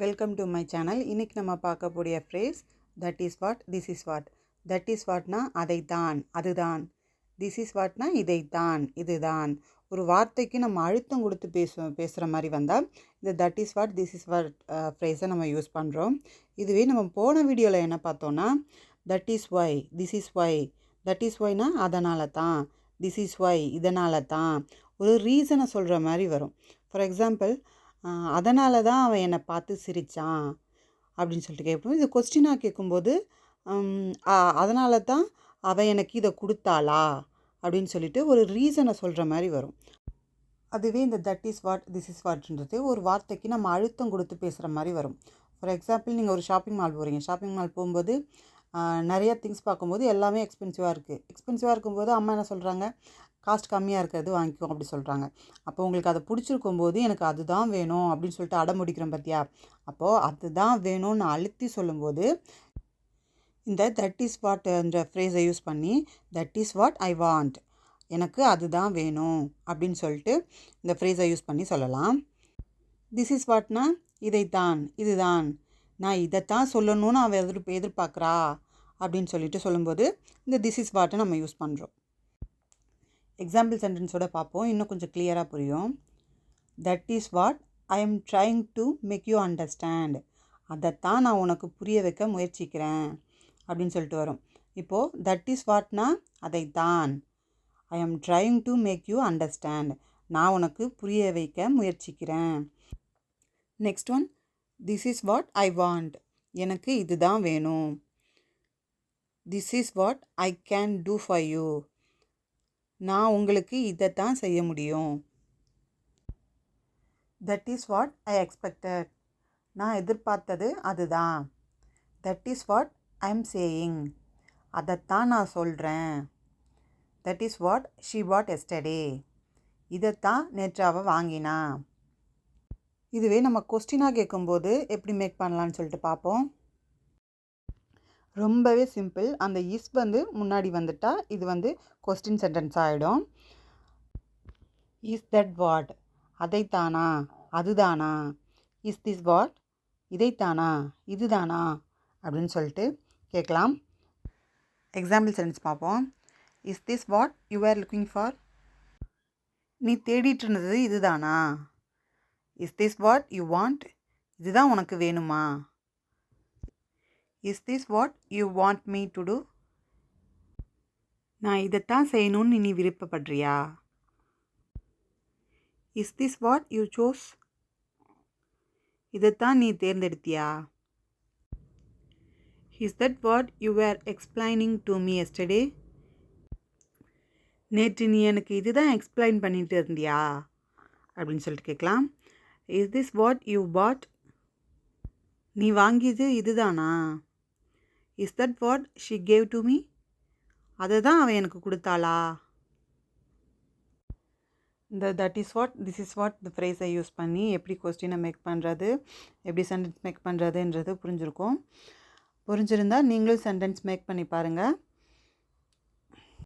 Welcome to my channel. இன்றைக்கி நம்ம பார்க்கக்கூடிய phrase that is what, this is what. That is வாட்னா அதைத்தான், அதுதான். திஸ் இஸ் வாட்னா இதைத்தான், இதுதான். ஒரு வார்த்தைக்கு நம்ம அழுத்தம் கொடுத்து பேசுகிற மாதிரி வந்தால் இந்த that is what, this is what ஃப்ரேஸை நம்ம யூஸ் பண்ணுறோம். இதுவே நம்ம போன வீடியோவில் என்ன பார்த்தோன்னா that is why, this is why. That is ஒய்னா அதனால தான், திஸ் இஸ் ஒய் இதனால தான். ஒரு ரீசனை சொல்கிற மாதிரி வரும். ஃபார் எக்ஸாம்பிள், அதனால தான் அவன் என்னை பார்த்து சிரித்தான் அப்படின்னு சொல்லிட்டு கேட்போம். இது கொஸ்டினாக கேட்கும்போது அதனால தான் அவன் எனக்கு இதை கொடுத்தாளா அப்படின்னு சொல்லிட்டு ஒரு ரீசனை சொல்கிற மாதிரி வரும். அதுவே இந்த that is what, this is வாட்ன்றது ஒரு வார்த்தைக்கு நம்ம அழுத்தம் கொடுத்து பேசுகிற மாதிரி வரும். ஃபார் எக்ஸாம்பிள், நீங்கள் ஒரு ஷாப்பிங் மால் போகிறீங்க. ஷாப்பிங் மால் போகும்போது நிறைய திங்ஸ் பார்க்கும்போது எல்லாமே எக்ஸ்பென்சிவாக இருக்குது. எக்ஸ்பென்சிவாக இருக்கும்போது அம்மா என்ன சொல்கிறாங்க, காஸ்ட் கம்மியாக இருக்கிறது வாங்கிக்கோ அப்படி சொல்கிறாங்க. அப்போ உங்களுக்கு அதை பிடிச்சிருக்கும் போது எனக்கு அதுதான் வேணும் அப்படின்னு சொல்லிட்டு அடம் முடிக்கிறோம் பார்த்தியா. அப்போது அதுதான் வேணும்னு அழுத்தி சொல்லும்போது இந்த தட் இஸ் வாட் என்ற ஃப்ரேஸை யூஸ் பண்ணி that is what I want, எனக்கு அதுதான் வேணும் அப்படின்னு சொல்லிட்டு இந்த ஃப்ரேஸை யூஸ் பண்ணி சொல்லலாம். திஸ் இஸ் வாட்னா இதைத்தான், இதுதான், நான் இதைத்தான் சொல்லணும்னு அவன் எதிர்பார்க்குறா அப்படின்னு சொல்லிட்டு சொல்லும்போது இந்த திஸ் இஸ் வாட்டை நம்ம யூஸ் பண்ணுறோம். எக்ஸாம்பிள் சென்டென்ஸோடு பார்ப்போம், இன்னும் கொஞ்சம் கிளியராக புரியும். That is what I am trying to make you understand, அதைத்தான் நான் உனக்கு புரிய வைக்க முயற்சிக்கிறேன் அப்படின்னு சொல்லிட்டு வரும். இப்போது தட் இஸ் வாட்னா அதைத்தான், I am trying to make you understand, நான் உனக்கு புரிய வைக்க முயற்சிக்கிறேன். Next one, this is what I want, எனக்கு இதுதான் வேணும். This is what I can do for you, நான் உங்களுக்கு இதைத்தான் செய்ய முடியும். That is what I expected, நான் எதிர்பார்த்தது அதுதான். That is what I am saying, அதைத்தான் நான் சொல்கிறேன். That is what she bought yesterday, இதைத்தான் நேற்று அவள் வாங்கினா. இதுவே நம்ம கொஸ்டினாக கேட்கும்போது எப்படி மேக் பண்ணலான்னு சொல்லிட்டு பார்ப்போம். ரொம்பவே சிம்பிள். அந்த இஸ் முன்னாடி வந்துட்டால் இது கொஸ்டின் சென்டென்ஸ் ஆகிடும். இஸ் தட் வாட், அதைத்தானா, அதுதானா. இஸ் திஸ் வாட், இதைத்தானா, இதுதானா அப்படின்னு சொல்லிட்டு கேட்கலாம். எக்ஸாம்பிள் சென்டென்ஸ் பார்ப்போம். Is this what you are looking for, நீ தேடிட்டு இருந்தது இதுதானா. Is this what you want, இதுதான் உனக்கு வேணுமா. Is this what you want me to do, நான் இதைத்தான் செய்யணும்னு நீ விருப்பப்படுறியா. Is this what you chose, இதைத்தான் நீ தேர்ந்தெடுத்தியா. Is that what you are explaining to me yesterday, நேற்று நீ எனக்கு இதுதான் எக்ஸ்பிளைன் பண்ணிட்டு இருந்தியா அப்படின்னு சொல்லிட்டு கேட்கலாம். இஸ் திஸ் வாட் யூ பாட், நீ வாங்கியது இதுதானா. Is that what she cave to me, அதை தான் அவன் எனக்கு கொடுத்தாளா. இந்த that is what, this is what இந்த ஃப்ரேஸை யூஸ் பண்ணி எப்படி கொஸ்டினை மேக் பண்ணுறது, எப்படி சென்டென்ஸ் மேக் பண்ணுறதுன்றது புரிஞ்சிருந்தால் நீங்களும் சென்டென்ஸ் மேக் பண்ணி பாருங்கள்.